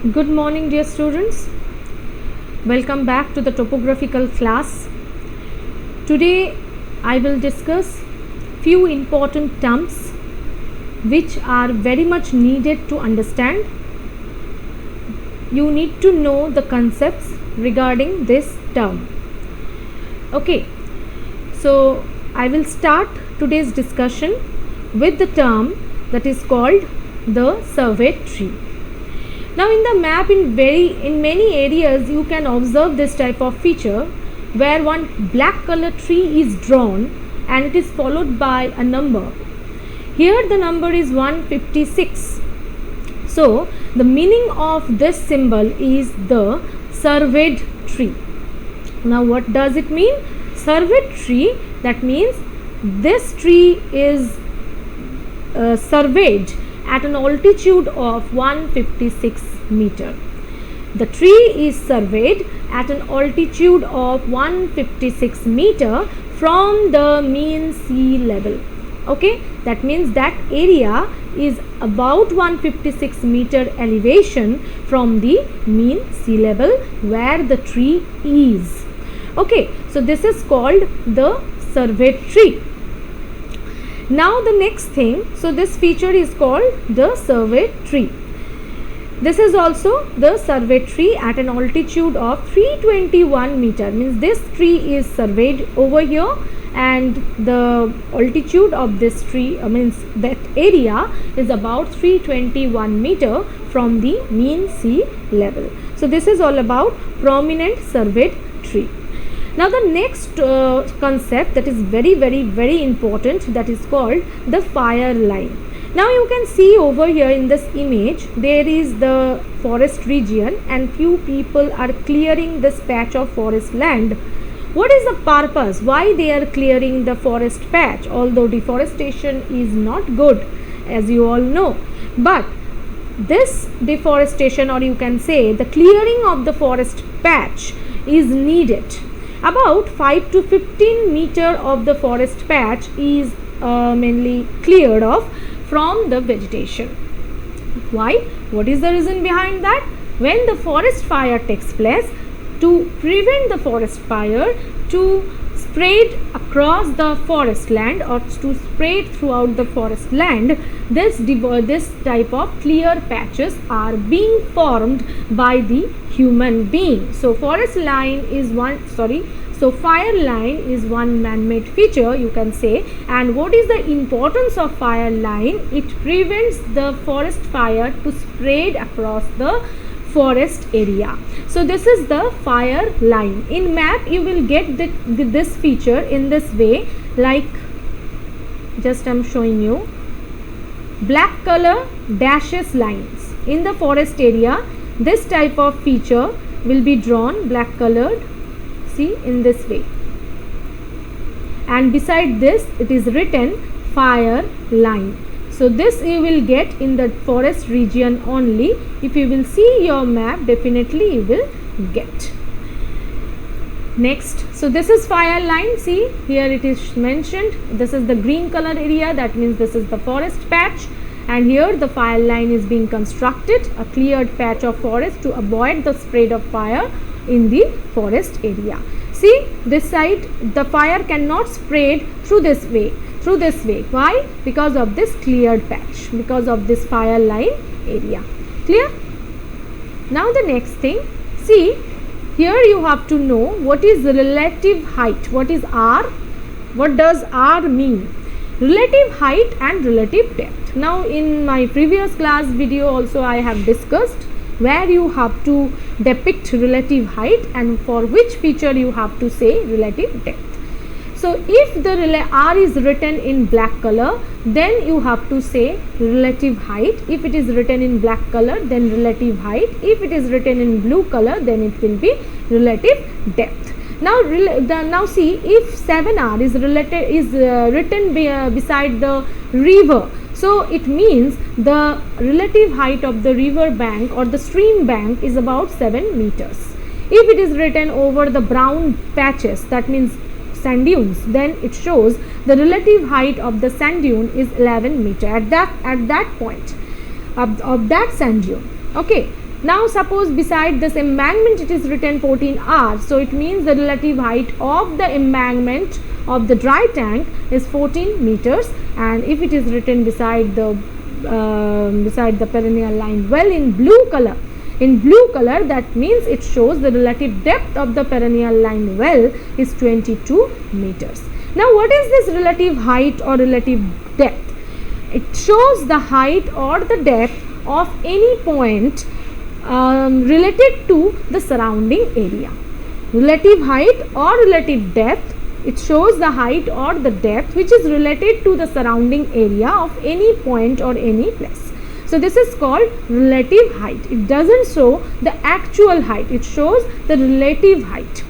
Good morning, dear students. Welcome back to the topographical class. Today I will discuss few important terms which are very much needed to understand. You need to know the concepts regarding this term. Okay, so I will start today's discussion with the term that is called the surveyed tree. Now in the map in many areas you can observe this type of feature where one black color tree is drawn and it is followed by a number. Here the number is 156. So the meaning of this symbol is the surveyed tree. Now what does it mean? Surveyed tree, that means this tree is surveyed at an altitude of 156 meter. The tree is surveyed at an altitude of 156 meter from the mean sea level. Okay, that means that area is about 156 meter elevation from the mean sea level where the tree is. Okay, so this is called the surveyed tree. Now the next thing, so this feature is called the surveyed tree. This is also the surveyed tree at an altitude of 321 meter, means this tree is surveyed over here and the altitude of this tree means that area is about 321 meter from the mean sea level. So this is all about prominent surveyed tree. Now the next concept that is very important, that is called the fire line. Now you can see over here in this image there is the forest region and few people are clearing this patch of forest land. What is the purpose? Why they are clearing the forest patch? Although deforestation is not good, as you all know, but this deforestation, or you can say the clearing of the forest patch, is needed. About 5 to 15 meter of the forest patch is mainly cleared off from the vegetation. Why? What is the reason behind that? When the forest fire takes place, to prevent the forest fire to spread across the forest land or to spread throughout the forest land, this type of clear patches are being formed by the human being. So forest line is so fire line is one man-made feature, you can say. And what is the importance of fire line? It prevents the forest fire to spread across the forest area. So this is the fire line. In map you will get this feature in this way, like just I am showing you black color dashes lines. In the forest area this type of feature will be drawn black colored, see, in this way, and beside this it is written fire line. So this you will get in the forest region only. If you will see your map, definitely you will get. Next, so this is fire line. See, here it is mentioned. This is the green color area, that means this is the forest patch, and here the fire line is being constructed, a cleared patch of forest to avoid the spread of fire in the forest area. See, this side the fire cannot spread through this way. Why? Because of this cleared patch, because of this fire line area. Clear? Now the next thing, see, here you have to know what is the relative height. What is R? What does R mean? Relative height and relative depth. Now in my previous class video also I have discussed where you have to depict relative height and for which feature you have to say relative depth. So if the R is written in black color, then you have to say relative height. If it is written in black color, then relative height. If it is written in blue color, then it will be relative depth. Now see, if 7R is written beside the river, so it means the relative height of the river bank or the stream bank is about 7 meters. If it is written over the brown patches, that means sand dunes, then it shows the relative height of the sand dune is 11 meter at that point of that sand dune. Okay, Now suppose beside this embankment it is written 14 R, so it means the relative height of the embankment of the dry tank is 14 meters, and if it is written beside the perennial lined well in blue color, that means it shows the relative depth of the perennial lined well is 22 meters. Now what is this relative height or relative depth? It shows the height or the depth of any point related to the surrounding area. Relative height or relative depth, it shows the height or the depth which is related to the surrounding area of any point or any place. So this is called relative height. It doesn't show the actual height, it shows the relative height.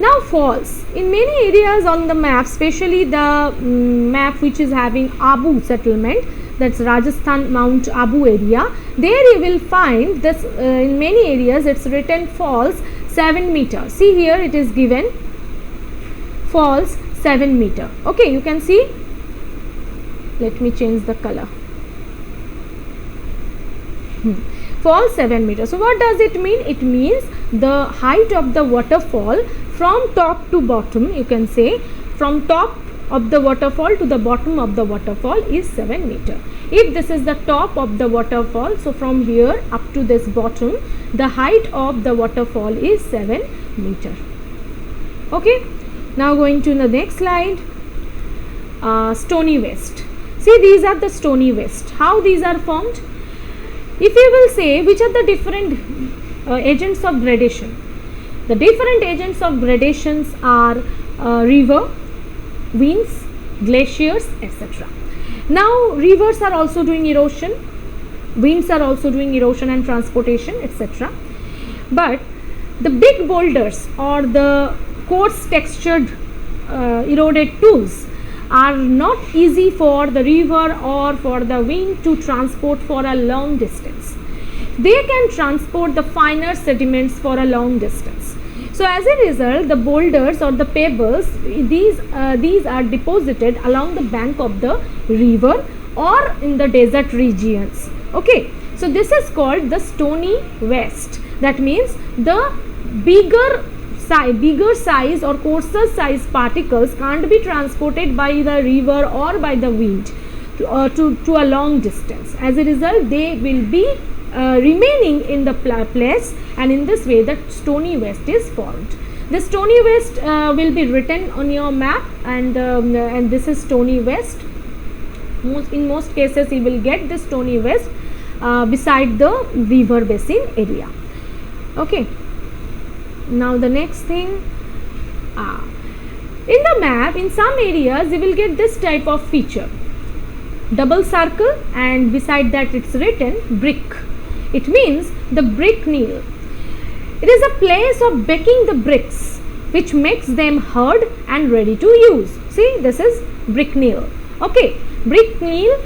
Now falls. In many areas on the map, especially the map which is having Abu settlement, that's Rajasthan Mount Abu area, there you will find this in many areas it's written falls 7 meter. See here it is given falls 7 meter. Okay, you can see. Let me change the color. Falls 7 meter. So what does it mean? It means the height of the waterfall from top to bottom, you can say from top of the waterfall to the bottom of the waterfall is 7 meter. If this is the top of the waterfall, so from here up to this bottom, the height of the waterfall is 7 meter. Okay, now going to the next slide. Stony West. See, these are the stony west. How these are formed? If you will say which are the different agents of gradation, the different agents of gradations are river, winds, glaciers, etc. Now rivers are also doing erosion, winds are also doing erosion and transportation, etc. But the big boulders or the coarse textured eroded tools are not easy for the river or for the wind to transport for a long distance. They can transport the finer sediments for a long distance. So as a result, the boulders or the pebbles, these are deposited along the bank of the river or in the desert regions. Okay, so this is called the stony west. That means the bigger size or coarser size particles can't be transported by the river or by the wind to a long distance. As a result, they will be remaining in the place, and in this way the stony west is formed. The stony west will be written on your map, and this is stony west. In most cases you will get the stony west beside the river basin area. Okay, now the next thing, in the map in some areas you will get this type of feature, double circle, and beside that it's written brick. It means the brick kneel. It is a place of baking the bricks which makes them hard and ready to use. See, this is brick kneel. Okay, brick kneel,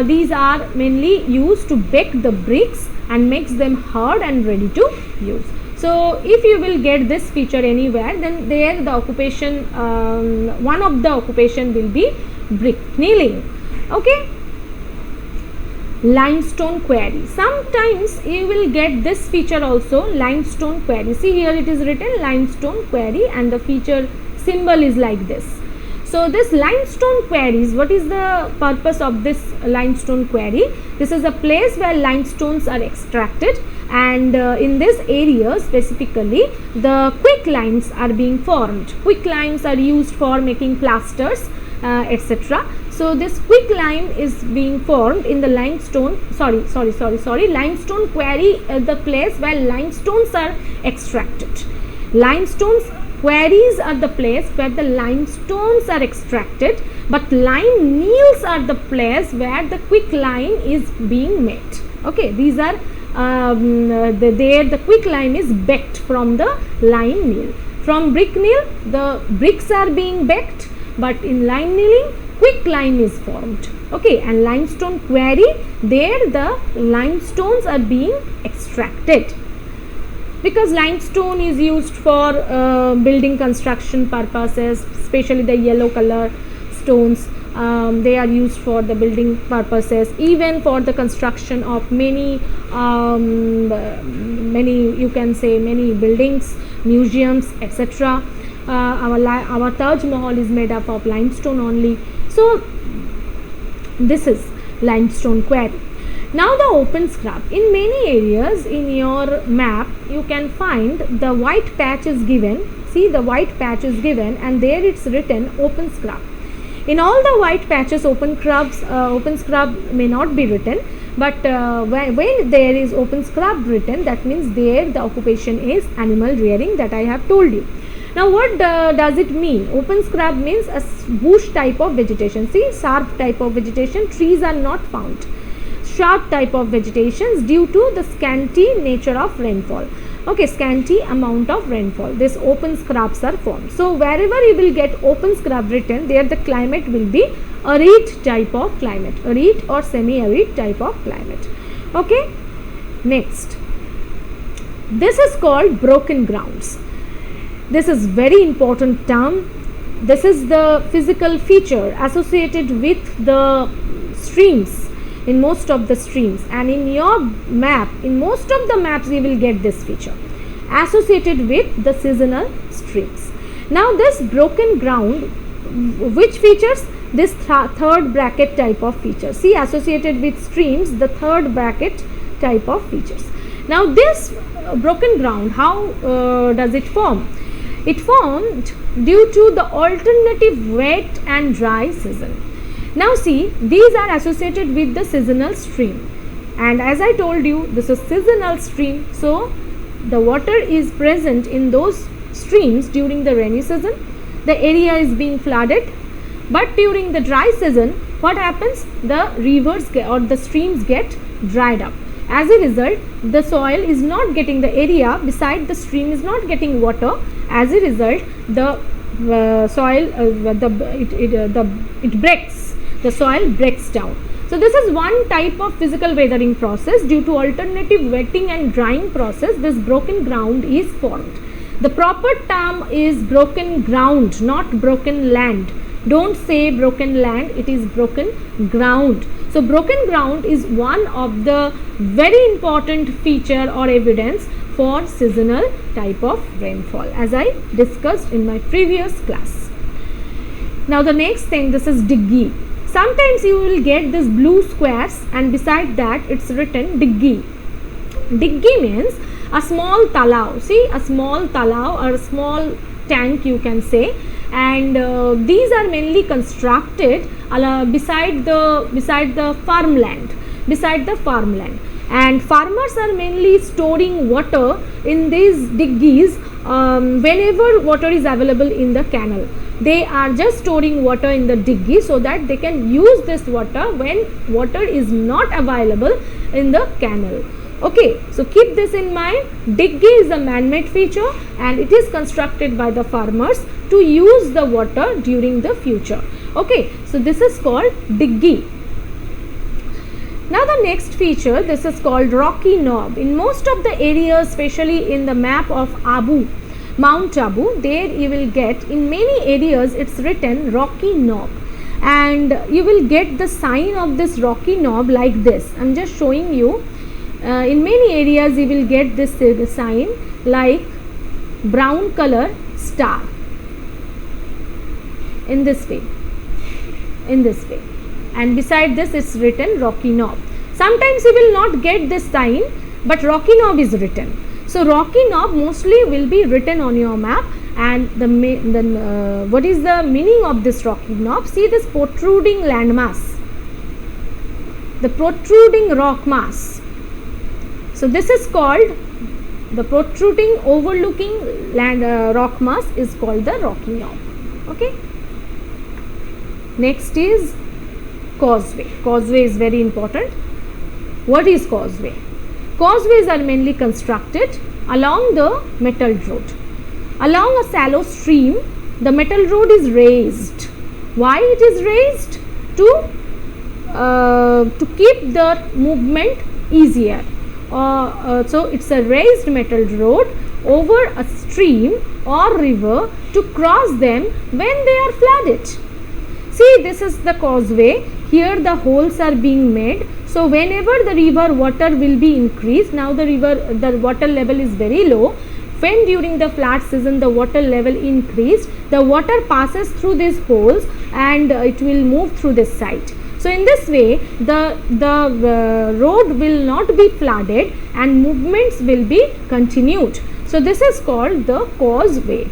these are mainly used to bake the bricks and makes them hard and ready to use. So if you will get this feature anywhere, then there the occupation, one of the occupation will be brick kneeling. Okay, limestone quarry. Sometimes you will get this feature also, limestone quarry. See here it is written limestone quarry and the feature symbol is like this. So this limestone quarries, what is the purpose of this limestone quarry? This is a place where limestones are extracted, and in this area specifically the quicklimes are being formed. Quicklimes are used for making plasters, etc. So this quicklime is being formed in the limestone, limestone quarry is the place where limestones are extracted. Limestones quarries are the place where the limestones are extracted, but lime neels are the place where the quicklime is being made. Okay, these are the quicklime is baked from the lime neel. From brick neel the bricks are being baked, but in lime kneeling quicklime is formed. Okay, and limestone quarry, there the limestones are being extracted, because limestone is used for building construction purposes, especially the yellow color stones They are used for the building purposes, even for the construction of many you can say many buildings, museums, etc. Our Taj Mahal is made up of limestone only. So this is limestone quarry. Now the open scrub. In many areas in your map you can find the white patch is given. See, the white patch is given and there it's written open scrub. In all the white patches open scrub may not be written, but when there is open scrub written, that means there the occupation is animal rearing, that I have told you. Now what does it mean? Open scrub means a bush type of vegetation. See, sharp type of vegetation, trees are not found. Sharp type of vegetations due to the scanty nature of rainfall. Okay, scanty amount of rainfall. This open scrubs are formed. So wherever you will get open scrub written, there the climate will be arid type of climate, arid or semi-arid type of climate. Okay, next, this is called broken grounds. This is very important term. This is the physical feature associated with the streams, in most of the streams, and in your map, in most of the maps you will get this feature associated with the seasonal streams. Now this broken ground, which features? This third bracket type of feature. See, associated with streams, the third bracket type of features. Now this broken ground, how does it form? It formed due to the alternative wet and dry season. Now see, these are associated with the seasonal stream, and as I told you, this is seasonal stream, so the water is present in those streams during the rainy season. The area is being flooded, but during the dry season, what happens? The rivers or the streams get dried up. As a result, the soil is not getting the area beside the stream is not getting water. As a result, the soil it breaks. The soil breaks down. So this is one type of physical weathering process. Due to alternative wetting and drying process, this broken ground is formed. The proper term is broken ground, not broken land. Don't say broken land, it is broken ground. So broken ground is one of the very important feature or evidence for seasonal type of rainfall, as I discussed in my previous class. Now the next thing, this is diggi. Sometimes you will get this blue squares and beside that it's written diggi. Diggi means a small talao. See, a small talao or a small tank you can say, and these are mainly constructed beside the farmland, and farmers are mainly storing water in these diggis whenever water is available in the canal. They are just storing water in the diggi so that they can use this water when water is not available in the canal. Okay, so keep this in mind. Diggi is a man-made feature and it is constructed by the farmers to use the water during the future. Okay, so this is called diggi. Now the next feature, this is called rocky knob. In most of the areas, especially in the map of Mount Abu, there you will get, in many areas it's written rocky knob, and you will get the sign of this rocky knob like this. I am just showing you. In many areas you will get this sign like brown color star in this way, and beside this it's written rocky knob. Sometimes you will not get this sign, but rocky knob is written. So rocky knob mostly will be written on your map, and what is the meaning of this rocky knob? See this protruding landmass, the protruding rock mass. So this is called the protruding overlooking rock mass is called the rocky knob. Okay. Next is causeway. Causeway is very important. What is causeway? Causeways are mainly constructed along the metal road. Along a shallow stream, the metal road is raised. Why it is raised? To keep the movement easier. So it's a raised metal road over a stream or river to cross them when they are flooded. See, this is the causeway. Here the holes are being made. So whenever the river water will be increased, now the water level is very low. When during the flood season the water level increased, the water passes through these holes and it will move through this side. So in this way the road will not be flooded and movements will be continued. So this is called the causeway.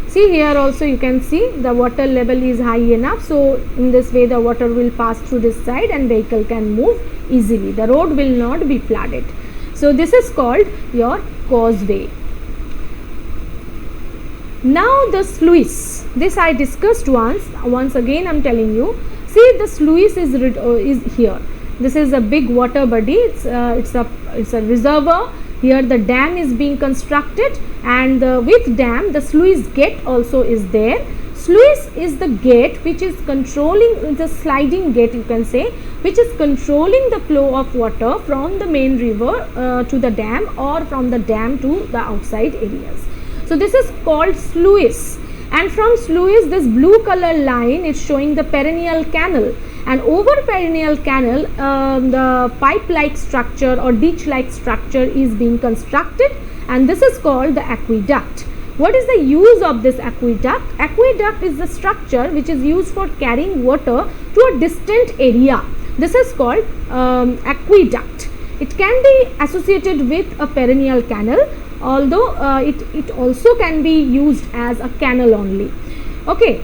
See, here also you can see the water level is high enough. So in this way the water will pass through this side and vehicle can move easily. The road will not be flooded. So this is called your causeway. Now the sluice. This I discussed once again I am telling you. See, the sluice is here. This is a big water body. It's a reservoir. Here the dam is being constructed, and with dam the sluice gate also is there. Sluice is the gate which is controlling, the sliding gate you can say, which is controlling the flow of water from the main river to the dam, or from the dam to the outside areas. So this is called sluice, and from sluice this blue color line is showing the perennial canal, and over perennial canal the pipe like structure or ditch like structure is being constructed, and this is called the aqueduct. What is the use of this aqueduct? Aqueduct is the structure which is used for carrying water to a distant area. This is called aqueduct. It can be associated with a perennial canal, although it also can be used as a canal only. Okay,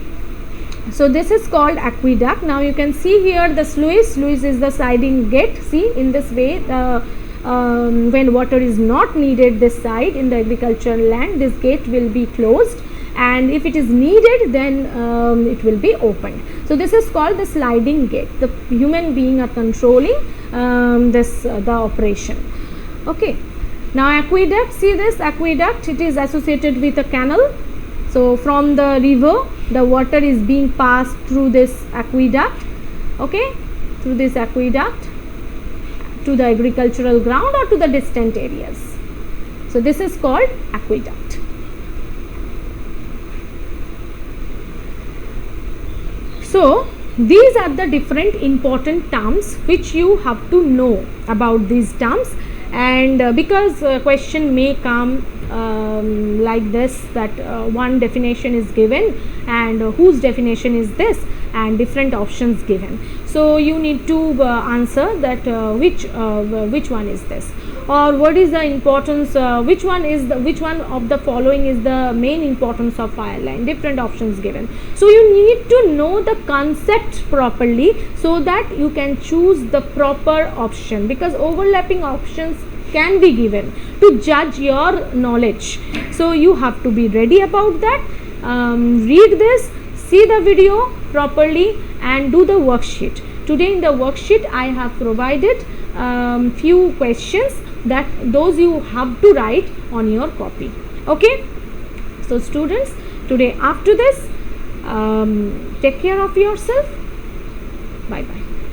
so this is called aqueduct. Now you can see here the sluice. Sluice is the sliding gate. See, in this way when water is not needed this side in the agricultural land, this gate will be closed, and if it is needed then it will be opened. So this is called the sliding gate. The human being are controlling the operation. Okay, now aqueduct, see this aqueduct, it is associated with a canal. So from the river the water is being passed through this aqueduct, okay, through this aqueduct to the agricultural ground or to the distant areas. So this is called aqueduct. So these are the different important terms which you have to know about these terms, and because question may come like this, that one definition is given and whose definition is this, and different options given. So you need to answer that which one is this, or what is the importance, which one of the following is the main importance of fire line. Different options given. So you need to know the concept properly so that you can choose the proper option, because overlapping options can be given to judge your knowledge. So you have to be ready about that. Read this, see the video properly, and do the worksheet. Today in the worksheet I have provided few questions that those you have to write on your copy. Okay, so students, today after this take care of yourself. Bye bye.